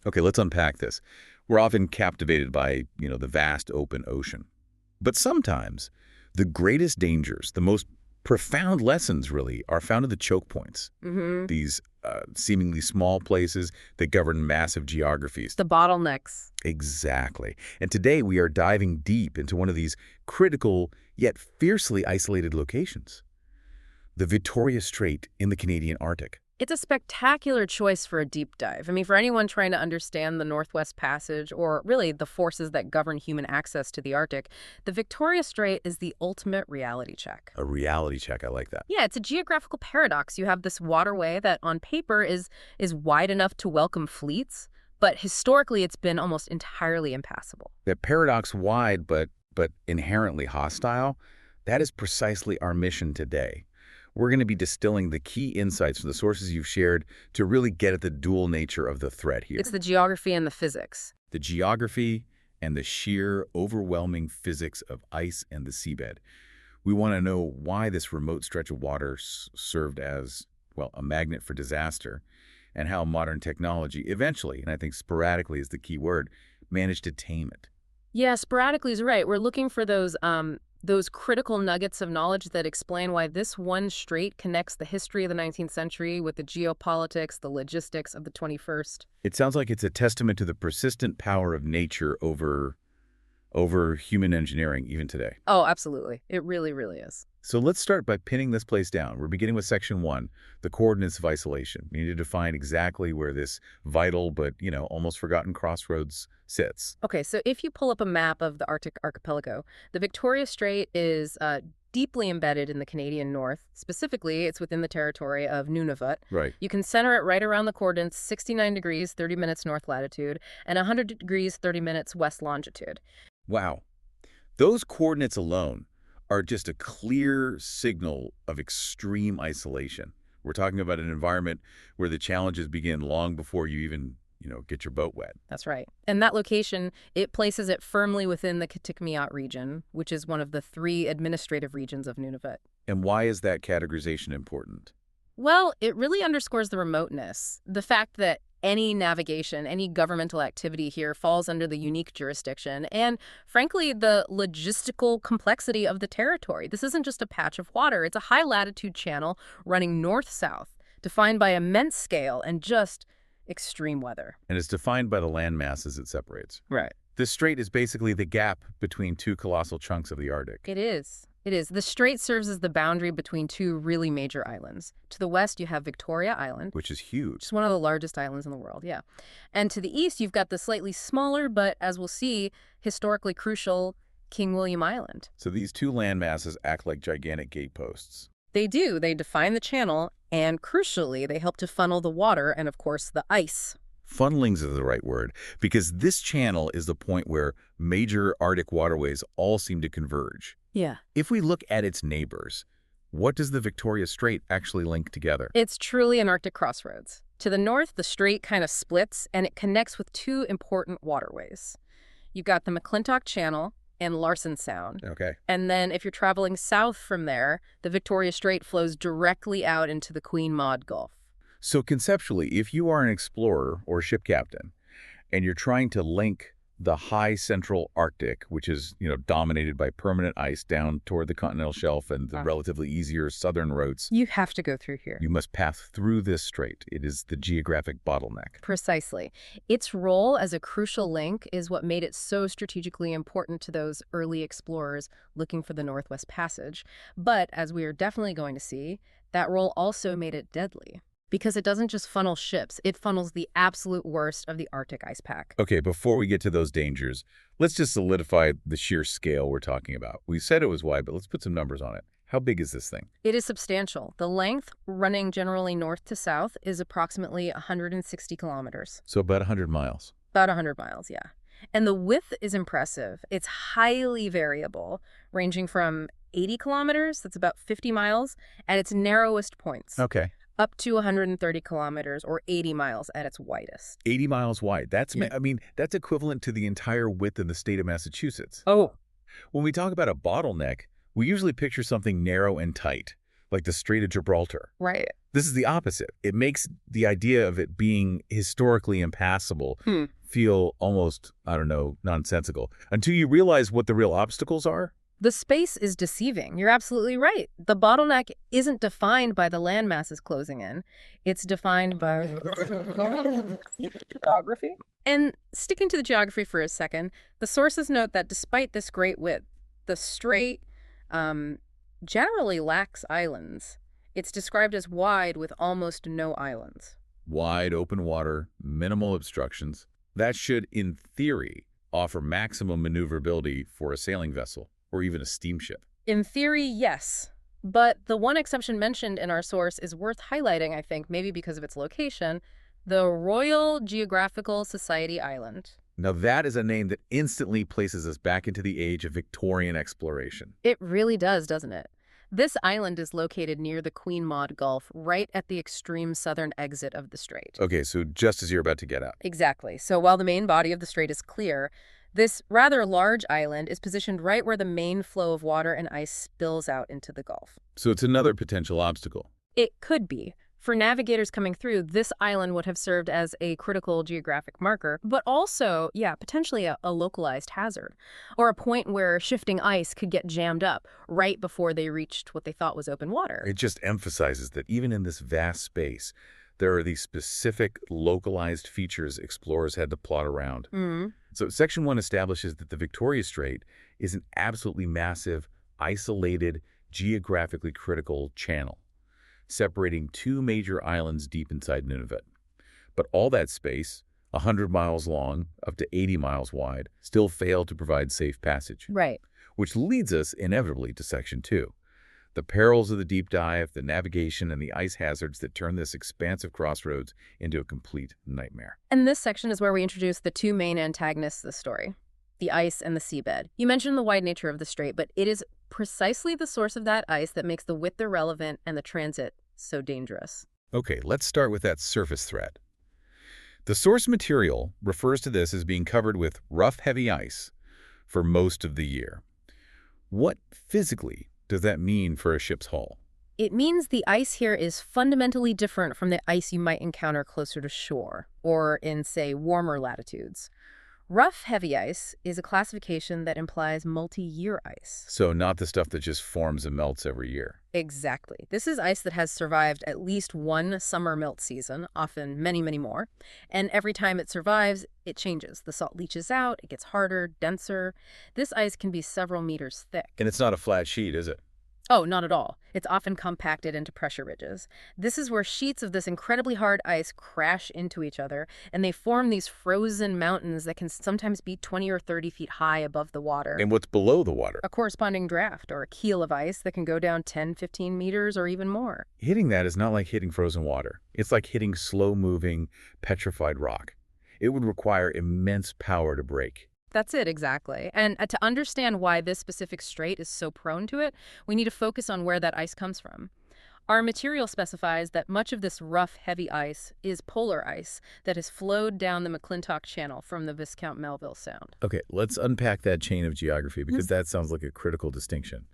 Okay, let's unpack this. We're often captivated by, the vast open ocean. But sometimes the greatest dangers, the most profound lessons really, are found in the choke points. These seemingly small places that govern massive geographies. The bottlenecks. Exactly. And today we are diving deep into one of these critical yet fiercely isolated locations, the Victoria Strait in the Canadian Arctic. It's a spectacular choice for a deep dive. I mean, for anyone trying to understand the Northwest Passage, or really the forces that govern human access to the Arctic, the Victoria Strait is the ultimate reality check. A reality check, I like that. Yeah, it's a geographical paradox. You have this waterway that on paper is wide enough to welcome fleets, but historically it's been almost entirely impassable. That paradox wide but inherently hostile, that is precisely our mission today. We're going to be distilling the key insights from the sources you've shared to really get at the dual nature of the threat here. It's the geography and the physics. The geography and the sheer, overwhelming physics of ice and the seabed. We want to know why this remote stretch of water served as, well, a magnet for disaster, and how modern technology eventually, and I think sporadically is the key word, managed to tame it. Yeah, sporadically is right. We're looking for those critical nuggets of knowledge that explain why this one strait connects the history of the 19th century with the geopolitics, the logistics of the 21st. It sounds like it's a testament to the persistent power of nature over human engineering even today. Oh, absolutely. It really, really is. So let's start by pinning this place down. We're beginning with Section 1, the coordinates of isolation. We need to define exactly where this vital but, almost forgotten crossroads sits. Okay, so if you pull up a map of the Arctic archipelago, the Victoria Strait is deeply embedded in the Canadian North. Specifically, it's within the territory of Nunavut. Right. You can center it right around the coordinates 69 degrees, 30 minutes north latitude, and 100 degrees, 30 minutes west longitude. Wow. Those coordinates alone are just a clear signal of extreme isolation. We're talking about an environment where the challenges begin long before you even, get your boat wet. That's right. And that location, it places it firmly within the Kitikmeot region, which is one of the 3 administrative regions of Nunavut. And why is that categorization important? Well, it really underscores the remoteness, the fact that any navigation, any governmental activity here falls under the unique jurisdiction, and frankly, the logistical complexity of the territory. This isn't just a patch of water. It's a high-latitude channel running north-south, defined by immense scale and just extreme weather. And it's defined by the land masses it separates. Right. This strait is basically the gap between 2 colossal chunks of the Arctic. It is. It is. The strait serves as the boundary between 2 really major islands. To the west, you have Victoria Island, Which is huge. which is one of the largest islands in the world, yeah. And to the east, you've got the slightly smaller, but as we'll see, historically crucial King William Island. So these 2 land masses act like gigantic gateposts. They do. They define the channel, and crucially, they help to funnel the water and, of course, the ice. Funnelings is the right word, because this channel is the point where major Arctic waterways all seem to converge. Yeah. If we look at its neighbors, what does the Victoria Strait actually link together? It's truly an Arctic crossroads. To the north, the strait kind of splits, and it connects with 2 important waterways. You've got the McClintock Channel and Larsen Sound. Okay. And then if you're traveling south from there, the Victoria Strait flows directly out into the Queen Maud Gulf. So conceptually, if you are an explorer or ship captain, and you're trying to link the high central Arctic, which is, dominated by permanent ice down toward the continental shelf and the relatively easier southern routes, You have to go through here. you must pass through this strait. It is the geographic bottleneck. Precisely. Its role as a crucial link is what made it so strategically important to those early explorers looking for the Northwest Passage. But as we are definitely going to see, that role also made it deadly. Because it doesn't just funnel ships, it funnels the absolute worst of the Arctic ice pack. Okay, before we get to those dangers, let's just solidify the sheer scale we're talking about. We said it was wide, but let's put some numbers on it. How big is this thing? It is substantial. The length, running generally north to south, is approximately 160 kilometers. So about 100 miles. About 100 miles, yeah. And the width is impressive. It's highly variable, ranging from 80 kilometers, that's about 50 miles, at its narrowest points. Okay. Up to 130 kilometers or 80 miles at its widest. 80 miles wide. That's, Yeah. that's equivalent to the entire width of the state of Massachusetts. Oh. When we talk about a bottleneck, we usually picture something narrow and tight, like the Strait of Gibraltar. Right. This is the opposite. It makes the idea of it being historically impassable feel almost, I don't know, nonsensical, until you realize what the real obstacles are. The space is deceiving. You're absolutely right. The bottleneck isn't defined by the land masses closing in. It's defined by geography. And sticking to the geography for a second, the sources note that despite this great width, the strait generally lacks islands. It's described as wide with almost no islands. Wide open water, minimal obstructions. That should, in theory, offer maximum maneuverability for a sailing vessel or even a steamship. In theory, yes. But the one exception mentioned in our source is worth highlighting, I think, maybe because of its location, the Royal Geographical Society Island. Now that is a name that instantly places us back into the age of Victorian exploration. It really does, doesn't it? This island is located near the Queen Maud Gulf, right at the extreme southern exit of the strait. Okay, so just as you're about to get out. Exactly. So while the main body of the strait is clear, this rather large island is positioned right where the main flow of water and ice spills out into the Gulf. So it's another potential obstacle. It could be. For navigators coming through, this island would have served as a critical geographic marker, but also, potentially a localized hazard, or a point where shifting ice could get jammed up right before they reached what they thought was open water. It just emphasizes that even in this vast space, there are these specific localized features explorers had to plot around. So Section 1 establishes that the Victoria Strait is an absolutely massive, isolated, geographically critical channel, separating two major islands deep inside Nunavut. But all that space, 100 miles long, up to 80 miles wide, still failed to provide safe passage. Right. Which leads us inevitably to Section 2. The perils of the deep dive, the navigation, and the ice hazards that turn this expansive crossroads into a complete nightmare. And this section is where we introduce the two main antagonists of the story, the ice and the seabed. You mentioned the wide nature of the strait, but it is precisely the source of that ice that makes the width irrelevant and the transit so dangerous. Okay, let's start with that surface threat. The source material refers to this as being covered with rough, heavy ice for most of the year. What physically does that mean for a ship's hull? It means the ice here is fundamentally different from the ice you might encounter closer to shore, or in, say, warmer latitudes. Rough, heavy ice is a classification that implies multi-year ice. So not the stuff that just forms and melts every year. Exactly. This is ice that has survived at least one summer melt season, often many, many more. And every time it survives, it changes. The salt leaches out, it gets harder, denser. This ice can be several meters thick. And it's not a flat sheet, is it? Oh, not at all. It's often compacted into pressure ridges. This is where sheets of this incredibly hard ice crash into each other, and they form these frozen mountains that can sometimes be 20 or 30 feet high above the water. And what's below the water? A corresponding draft, or a keel of ice that can go down 10, 15 meters or even more. Hitting that is not like hitting frozen water. It's like hitting slow-moving, petrified rock. It would require immense power to break. That's it, exactly. And to understand why this specific strait is so prone to it, we need to focus on where that ice comes from. Our material specifies that much of this rough, heavy ice is polar ice that has flowed down the McClintock Channel from the Viscount Melville Sound. Okay, let's unpack that chain of geography because that sounds like a critical distinction.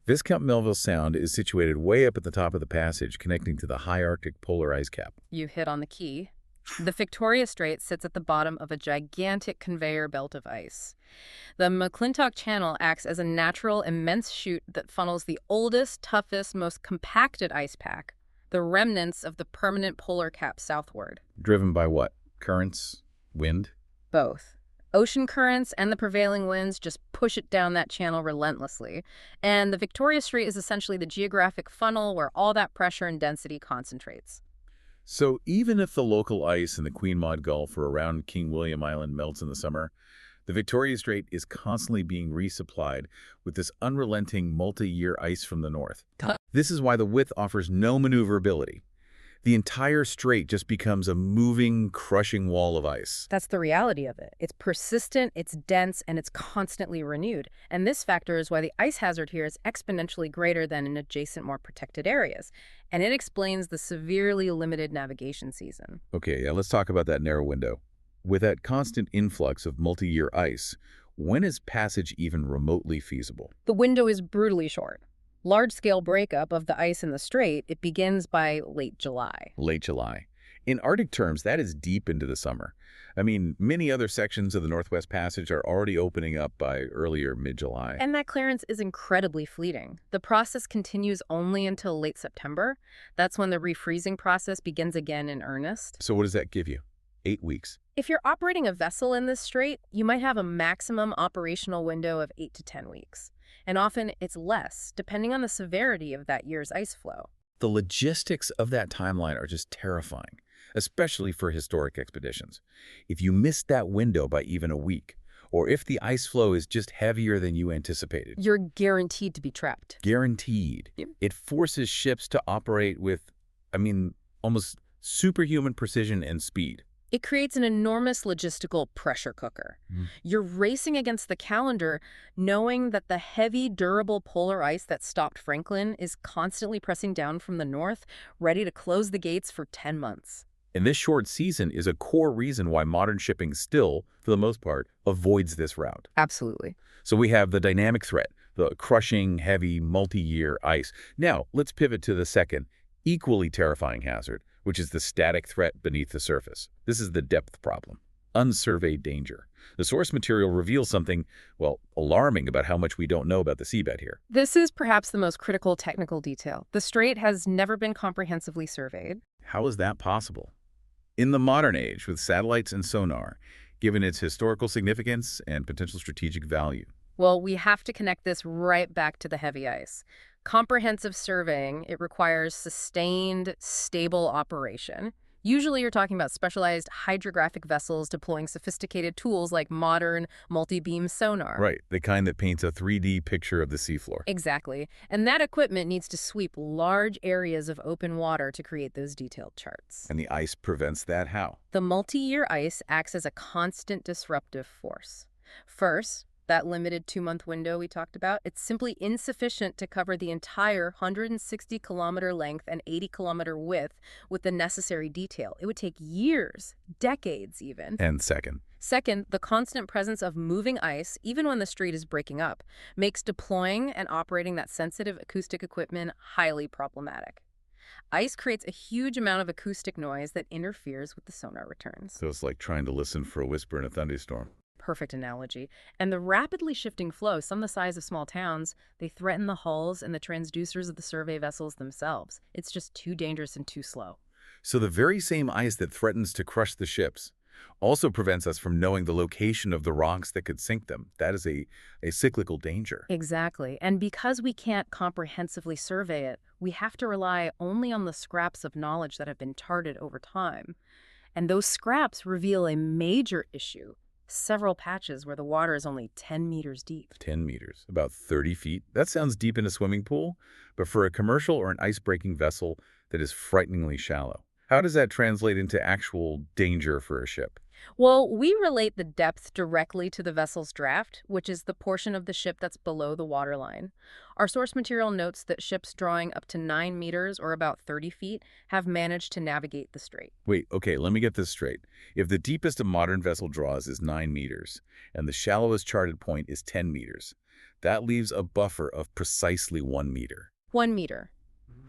Viscount Melville Sound is situated way up at the top of the passage connecting to the high Arctic polar ice cap. You hit on the key. The Victoria Strait sits at the bottom of a gigantic conveyor belt of ice. The McClintock Channel acts as a natural, immense chute that funnels the oldest, toughest, most compacted ice pack, the remnants of the permanent polar cap southward. Driven by what? Currents? Wind? Both. Ocean currents and the prevailing winds just push it down that channel relentlessly. And the Victoria Strait is essentially the geographic funnel where all that pressure and density concentrates. So even if the local ice in the Queen Maud Gulf or around King William Island melts in the summer, the Victoria Strait is constantly being resupplied with this unrelenting multi-year ice from the north. This is why the width offers no maneuverability. The entire strait just becomes a moving, crushing wall of ice. That's the reality of it. It's persistent, it's dense, and it's constantly renewed. And this factor is why the ice hazard here is exponentially greater than in adjacent, more protected areas. And it explains the severely limited navigation season. Okay, yeah, let's talk about that narrow window. With that constant influx of multi-year ice, when is passage even remotely feasible? The window is brutally short. Large-scale breakup of the ice in the strait, it begins by late July. Late July. In Arctic terms, that is deep into the summer. I mean, many other sections of the Northwest Passage are already opening up by earlier mid-July. And that clearance is incredibly fleeting. The process continues only until late September. That's when the refreezing process begins again in earnest. So what does that give you? 8 weeks. If you're operating a vessel in this strait, you might have a maximum operational window of 8 to 10 weeks. And often it's less, depending on the severity of that year's ice flow. The logistics of that timeline are just terrifying, especially for historic expeditions. If you miss that window by even a week, or if the ice flow is just heavier than you anticipated. You're guaranteed to be trapped. Guaranteed. Yep. It forces ships to operate with, almost superhuman precision and speed. It creates an enormous logistical pressure cooker. You're racing against the calendar, knowing that the heavy, durable polar ice that stopped Franklin is constantly pressing down from the north, ready to close the gates for 10 months. And this short season is a core reason why modern shipping still, for the most part, avoids this route. Absolutely. So we have the dynamic threat, the crushing, heavy, multi-year ice. Now, let's pivot to the second, equally terrifying hazard, which is the static threat beneath the surface. This is the depth problem, unsurveyed danger. The source material reveals something, well, alarming about how much we don't know about the seabed here. This is perhaps the most critical technical detail. The strait has never been comprehensively surveyed. How is that possible? In the modern age, with satellites and sonar, given its historical significance and potential strategic value. Well, we have to connect this right back to the heavy ice. Comprehensive surveying, it requires sustained, stable operation. Usually you're talking about specialized hydrographic vessels deploying sophisticated tools like modern multi-beam sonar. Right, the kind that paints a 3D picture of the seafloor. Exactly. And that equipment needs to sweep large areas of open water to create those detailed charts. And the ice prevents that how? The multi-year ice acts as a constant disruptive force. First, that limited 2-month window we talked about, it's simply insufficient to cover the entire 160-kilometer length and 80-kilometer width with the necessary detail. It would take years, decades even. And second? Second, the constant presence of moving ice, even when the strait is breaking up, makes deploying and operating that sensitive acoustic equipment highly problematic. Ice creates a huge amount of acoustic noise that interferes with the sonar returns. So it's like trying to listen for a whisper in a thunderstorm. Perfect analogy. And the rapidly shifting flow, some the size of small towns, they threaten the hulls and the transducers of the survey vessels themselves. It's just too dangerous and too slow. So the very same ice that threatens to crush the ships also prevents us from knowing the location of the rocks that could sink them. That is a cyclical danger. Exactly. And because we can't comprehensively survey it, we have to rely only on the scraps of knowledge that have been charted over time. And those scraps reveal a major issue. Several patches where the water is only 10 meters deep. 10 meters, about 30 feet. That sounds deep in a swimming pool, but for a commercial or an ice-breaking vessel, that is frighteningly shallow. How does that translate into actual danger for a ship? Well, we relate the depth directly to the vessel's draft, which is the portion of the ship that's below the waterline. Our source material notes that ships drawing up to 9 meters, or about 30 feet, have managed to navigate the strait. Wait, okay, let me get this straight. If the deepest a modern vessel draws is 9 meters, and the shallowest charted point is 10 meters, that leaves a buffer of precisely 1 meter. 1 meter,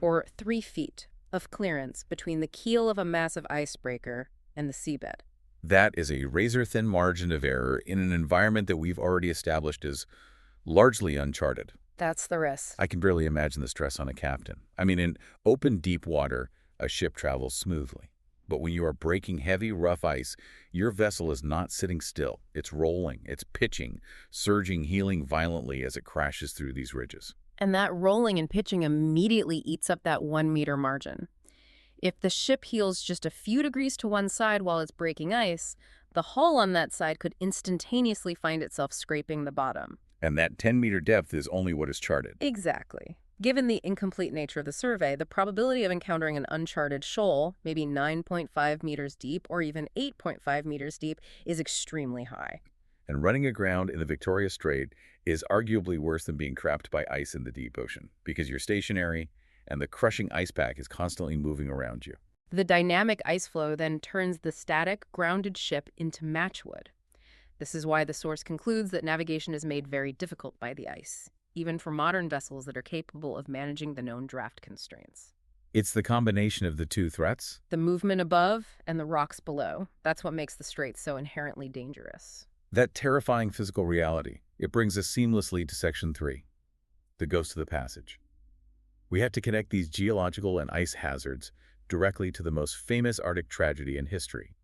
or 3 feet, of clearance between the keel of a massive icebreaker and the seabed. That is a razor-thin margin of error in an environment that we've already established as largely uncharted. That's the risk. I can barely imagine the stress on a captain. I mean, in open, deep water, a ship travels smoothly. But when you are breaking heavy, rough ice, your vessel is not sitting still. It's rolling, it's pitching, surging, heeling violently as it crashes through these ridges. And that rolling and pitching immediately eats up that 1 meter margin. If the ship heels just a few degrees to one side while it's breaking ice, the hull on that side could instantaneously find itself scraping the bottom. And that 10-meter depth is only what is charted. Exactly. Given the incomplete nature of the survey, the probability of encountering an uncharted shoal, maybe 9.5 meters deep or even 8.5 meters deep, is extremely high. And running aground in the Victoria Strait is arguably worse than being trapped by ice in the deep ocean, because you're stationary and the crushing ice pack is constantly moving around you. The dynamic ice flow then turns the static, grounded ship into matchwood. This is why the source concludes that navigation is made very difficult by the ice. even for modern vessels that are capable of managing the known draft constraints. It's the combination of the two threats. The movement above and the rocks below. That's what makes the strait so inherently dangerous. That terrifying physical reality. It brings us seamlessly to Section 3, the Ghost of the Passage. We have to connect these geological and ice hazards directly to the most famous Arctic tragedy in history,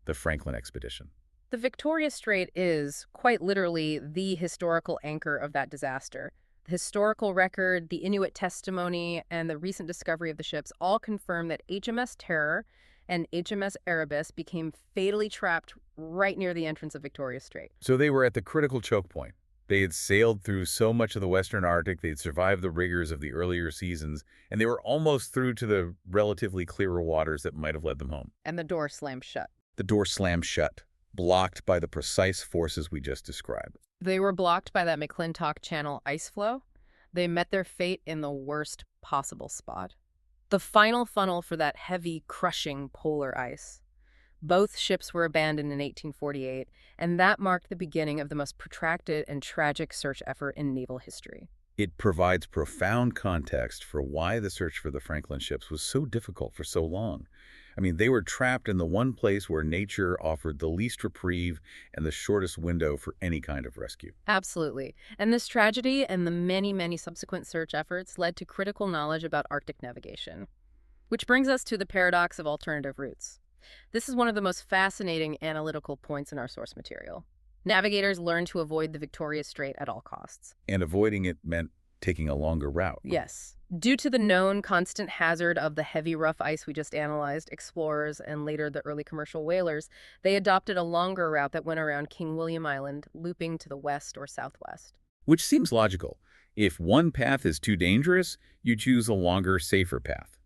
the Franklin expedition. The Victoria Strait is, quite literally, the historical anchor of that disaster. The historical record, the Inuit testimony, and the recent discovery of the ships all confirm that HMS Terror and HMS Erebus became fatally trapped right near the entrance of Victoria Strait. So they were at the critical choke point. They had sailed through so much of the Western Arctic, they'd survived the rigors of the earlier seasons, and they were almost through to the relatively clearer waters that might have led them home. And the door slammed shut. The door slammed shut, blocked by the precise forces we just described. They were blocked by that McClintock Channel ice flow. They met their fate in the worst possible spot. The final funnel for that heavy, crushing polar ice. Both ships were abandoned in 1848, and that marked the beginning of the most protracted and tragic search effort in naval history. It provides profound context for why the search for the Franklin ships was so difficult for so long. I mean, they were trapped in the one place where nature offered the least reprieve and the shortest window for any kind of rescue. Absolutely. And this tragedy and the many, many subsequent search efforts led to critical knowledge about Arctic navigation. Which brings us to the paradox of alternative routes. This is one of the most fascinating analytical points in our source material. Navigators learned to avoid the Victoria Strait at all costs. And avoiding it meant taking a longer route. Yes. Due to the known constant hazard of the heavy, rough ice we just analyzed, explorers and later the early commercial whalers, they adopted a longer route that went around King William Island, looping to the west or southwest. Which seems logical. If one path is too dangerous, you choose a longer, safer path.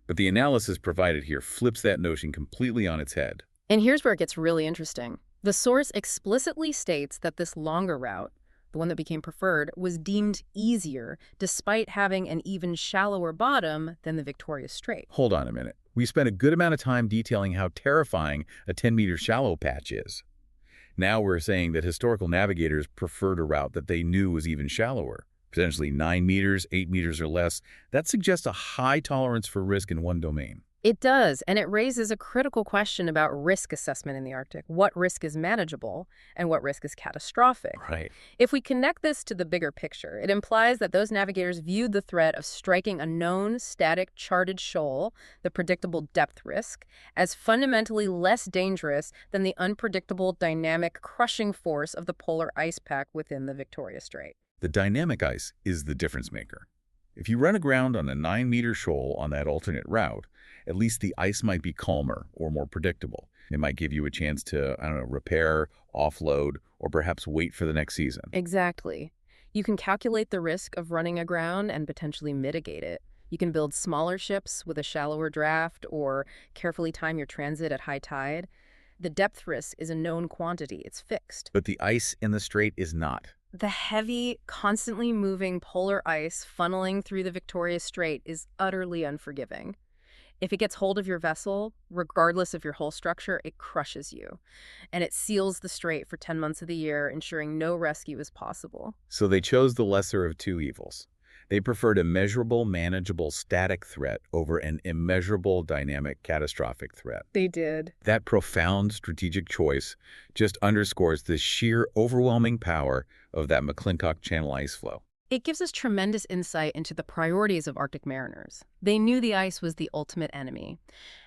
But the analysis provided here flips that notion completely on its head. And here's where it gets really interesting. The source explicitly states that this longer route, the one that became preferred, was deemed easier despite having an even shallower bottom than the Victoria Strait. Hold on a minute. We spent a good amount of time detailing how terrifying a 10-meter shallow patch is. Now we're saying that historical navigators preferred a route that they knew was even shallower, potentially 9 meters, 8 meters or less. That suggests a high tolerance for risk in one domain. It does, and it raises a critical question about risk assessment in the Arctic. What risk is manageable and what risk is catastrophic? Right. If we connect this to the bigger picture, it implies that those navigators viewed the threat of striking a known, static, charted shoal, the predictable depth risk, as fundamentally less dangerous than the unpredictable, dynamic, crushing force of the polar ice pack within the Victoria Strait. The dynamic ice is the difference maker. If you run aground on a 9-meter shoal on that alternate route, at least the ice might be calmer or more predictable. It might give you a chance to, repair, offload, or perhaps wait for the next season. Exactly. You can calculate the risk of running aground and potentially mitigate it. You can build smaller ships with a shallower draft or carefully time your transit at high tide. The depth risk is a known quantity. It's fixed. But the ice in the strait is not. The heavy, constantly moving polar ice funneling through the Victoria Strait is utterly unforgiving. If it gets hold of your vessel, regardless of your hull structure, it crushes you. And it seals the strait for 10 months of the year, ensuring no rescue is possible. So they chose the lesser of two evils. They preferred a measurable, manageable, static threat over an immeasurable, dynamic, catastrophic threat. They did. That profound strategic choice just underscores the sheer, overwhelming power of that McClintock Channel ice flow. It gives us tremendous insight into the priorities of Arctic mariners. They knew the ice was the ultimate enemy,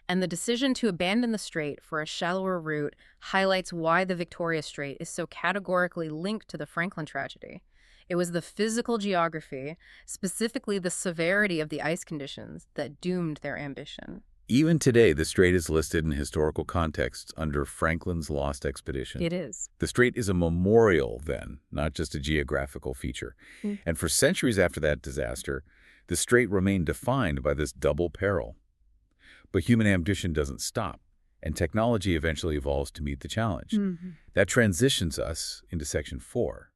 and the decision to abandon the strait for a shallower route highlights why the Victoria Strait is so categorically linked to the Franklin tragedy. It was the physical geography, specifically the severity of the ice conditions, that doomed their ambition. Even today, the strait is listed in historical contexts under Franklin's Lost Expedition. It is. The strait is a memorial then, not just a geographical feature. And for centuries after that disaster, the strait remained defined by this double peril. But human ambition doesn't stop, and technology eventually evolves to meet the challenge. That transitions us into Section 4,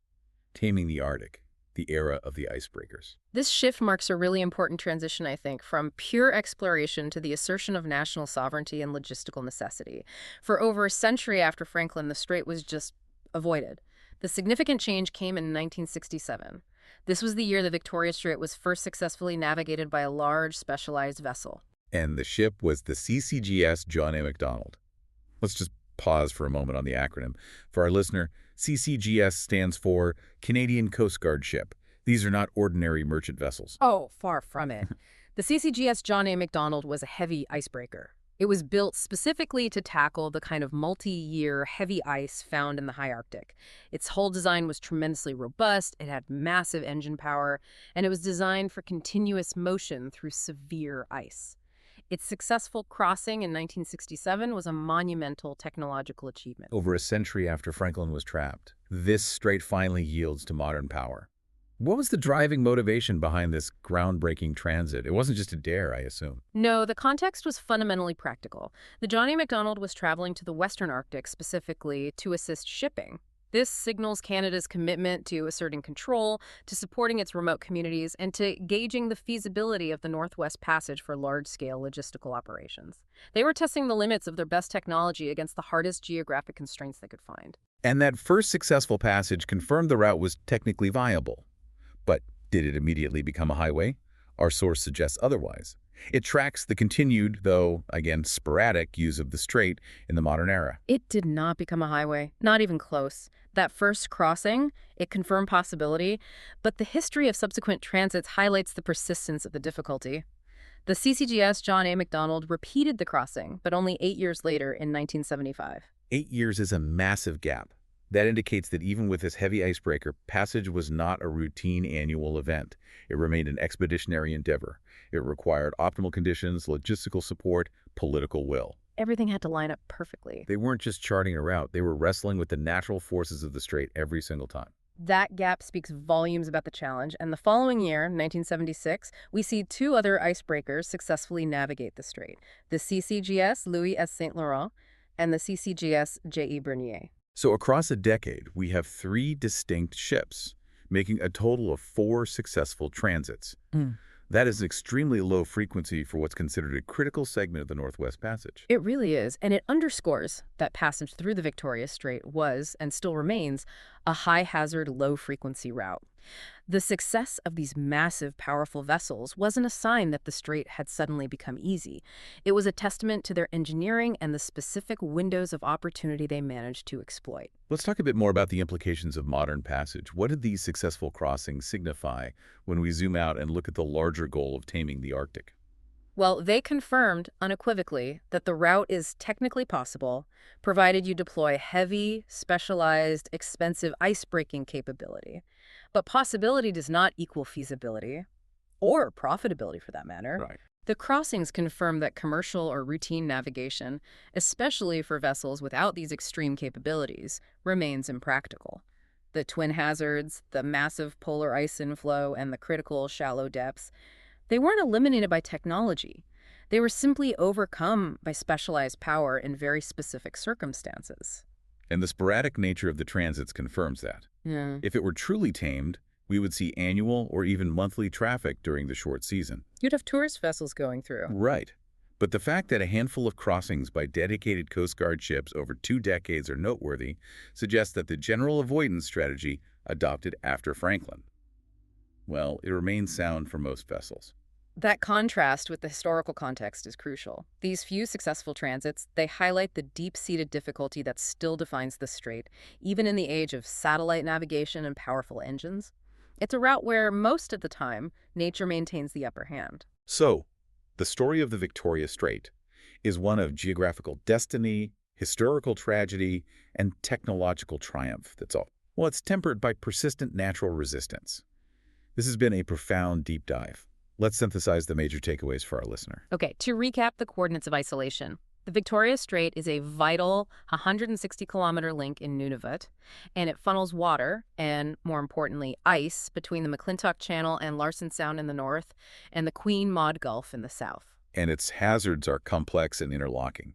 Taming the Arctic, the era of the icebreakers. This shift marks a really important transition, I think, from pure exploration to the assertion of national sovereignty and logistical necessity. For over a century after Franklin, the strait was just avoided. The significant change came in 1967. This was the year the Victoria Strait was first successfully navigated by a large, specialized vessel. And the ship was the CCGS John A. Macdonald. Let's just pause for a moment on the acronym. For our listener, CCGS stands for Canadian Coast Guard Ship. These are not ordinary merchant vessels. Oh, far from it. The CCGS John A. Macdonald was a heavy icebreaker. It was built specifically to tackle the kind of multi-year heavy ice found in the high Arctic. Its hull design was tremendously robust, it had massive engine power, and it was designed for continuous motion through severe ice. Its successful crossing in 1967 was a monumental technological achievement. Over a century after Franklin was trapped, this strait finally yields to modern power. What was the driving motivation behind this groundbreaking transit? It wasn't just a dare, I assume. No, the context was fundamentally practical. The John A. Macdonald was traveling to the Western Arctic specifically to assist shipping. This signals Canada's commitment to asserting control, to supporting its remote communities, and to gauging the feasibility of the Northwest Passage for large-scale logistical operations. They were testing the limits of their best technology against the hardest geographic constraints they could find. And that first successful passage confirmed the route was technically viable. But did it immediately become a highway? Our source suggests otherwise. It tracks the continued, though, again, sporadic use of the strait in the modern era. It did not become a highway, not even close. That first crossing, it confirmed possibility, but the history of subsequent transits highlights the persistence of the difficulty. The CCGS John A. Macdonald repeated the crossing, but only 8 years later in 1975. 8 years is a massive gap. That indicates that even with this heavy icebreaker, passage was not a routine annual event. It remained an expeditionary endeavor. It required optimal conditions, logistical support, political will. Everything had to line up perfectly. They weren't just charting a route, they were wrestling with the natural forces of the strait every single time. That gap speaks volumes about the challenge, and the following year, 1976, we see two other icebreakers successfully navigate the strait, the CCGS Louis S. St. Laurent and the CCGS J.E. Bernier. So across a decade, we have 3 distinct ships, making a total of 4 successful transits. That is extremely low frequency for what's considered a critical segment of the Northwest Passage. It really is, and it underscores that passage through the Victoria Strait was, and still remains, a high-hazard, low-frequency route. The success of these massive, powerful vessels wasn't a sign that the strait had suddenly become easy. It was a testament to their engineering and the specific windows of opportunity they managed to exploit. Let's talk a bit more about the implications of modern passage. What did these successful crossings signify when we zoom out and look at the larger goal of taming the Arctic? Well, they confirmed unequivocally that the route is technically possible, provided you deploy heavy, specialized, expensive ice-breaking capability. But possibility does not equal feasibility, or profitability for that matter. Right. The crossings confirm that commercial or routine navigation, especially for vessels without these extreme capabilities, remains impractical. The twin hazards, the massive polar ice inflow, and the critical shallow depths, they weren't eliminated by technology. They were simply overcome by specialized power in very specific circumstances. And the sporadic nature of the transits confirms that. Yeah. If it were truly tamed, we would see annual or even monthly traffic during the short season. You'd have tourist vessels going through. Right. But the fact that a handful of crossings by dedicated Coast Guard ships over 2 decades are noteworthy suggests that the general avoidance strategy adopted after Franklin, well, it remains sound for most vessels. That contrast with the historical context is crucial. These few successful transits, they highlight the deep-seated difficulty that still defines the strait, even in the age of satellite navigation and powerful engines. It's a route where, most of the time, nature maintains the upper hand. So, the story of the Victoria Strait is one of geographical destiny, historical tragedy, and technological triumph, that's all. Well, it's tempered by persistent natural resistance. This has been a profound deep dive. Let's synthesize the major takeaways for our listener. Okay, to recap the coordinates of isolation. The Victoria Strait is a vital 160-kilometer link in Nunavut, and it funnels water and, more importantly, ice between the McClintock Channel and Larsen Sound in the north and the Queen Maud Gulf in the south. And its hazards are complex and interlocking.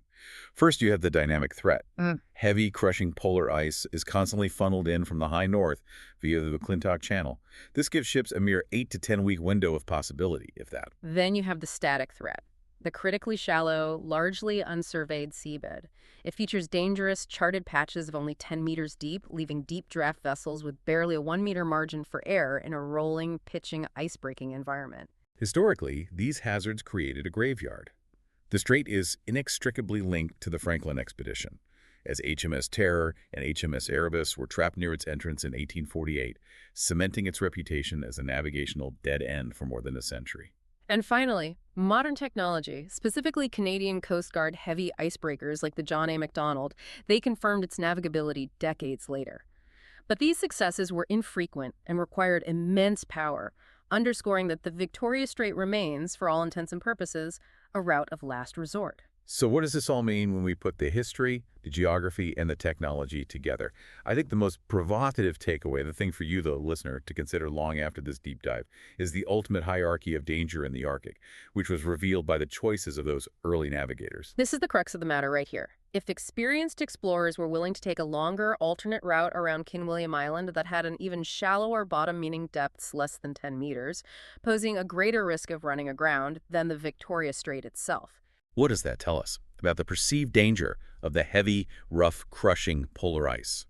First, you have the dynamic threat. Heavy, crushing polar ice is constantly funneled in from the high north via the McClintock Channel. This gives ships a mere 8 to 10 week window of possibility, if that. Then you have the static threat. the critically shallow, largely unsurveyed seabed. It features dangerous, charted patches of only 10 meters deep, leaving deep draft vessels with barely a 1 meter margin for error in a rolling, pitching, ice-breaking environment. Historically, these hazards created a graveyard. The strait is inextricably linked to the Franklin expedition, as HMS Terror and HMS Erebus were trapped near its entrance in 1848, cementing its reputation as a navigational dead end for more than a century. And finally, modern technology, specifically Canadian Coast Guard heavy icebreakers like the John A. Macdonald, they confirmed its navigability decades later. But these successes were infrequent and required immense power, underscoring that the Victoria Strait remains, for all intents and purposes, a route of last resort. So what does this all mean when we put the history, the geography, and the technology together? I think the most provocative takeaway, the thing for you, the listener, to consider long after this deep dive, is the ultimate hierarchy of danger in the Arctic, which was revealed by the choices of those early navigators. This is the crux of the matter right here. If experienced explorers were willing to take a longer, alternate route around King William Island that had an even shallower bottom, meaning depths less than 10 meters, posing a greater risk of running aground than the Victoria Strait itself. What does that tell us about the perceived danger of the heavy, rough, crushing polar ice?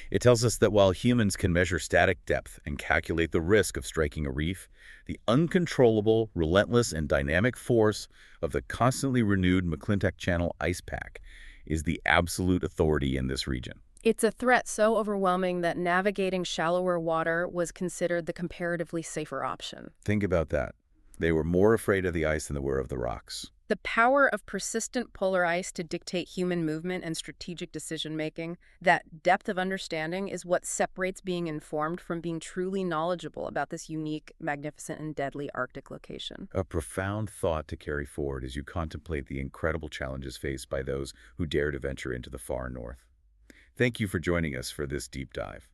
It tells us that while humans can measure static depth and calculate the risk of striking a reef, the uncontrollable, relentless, and dynamic force of the constantly renewed McClintock Channel ice pack is the absolute authority in this region. It's a threat so overwhelming that navigating shallower water was considered the comparatively safer option. Think about that. They were more afraid of the ice than they were of the rocks. The power of persistent polar ice to dictate human movement and strategic decision-making, that depth of understanding, is what separates being informed from being truly knowledgeable about this unique, magnificent, and deadly Arctic location. A profound thought to carry forward as you contemplate the incredible challenges faced by those who dare to venture into the far north. Thank you for joining us for this deep dive.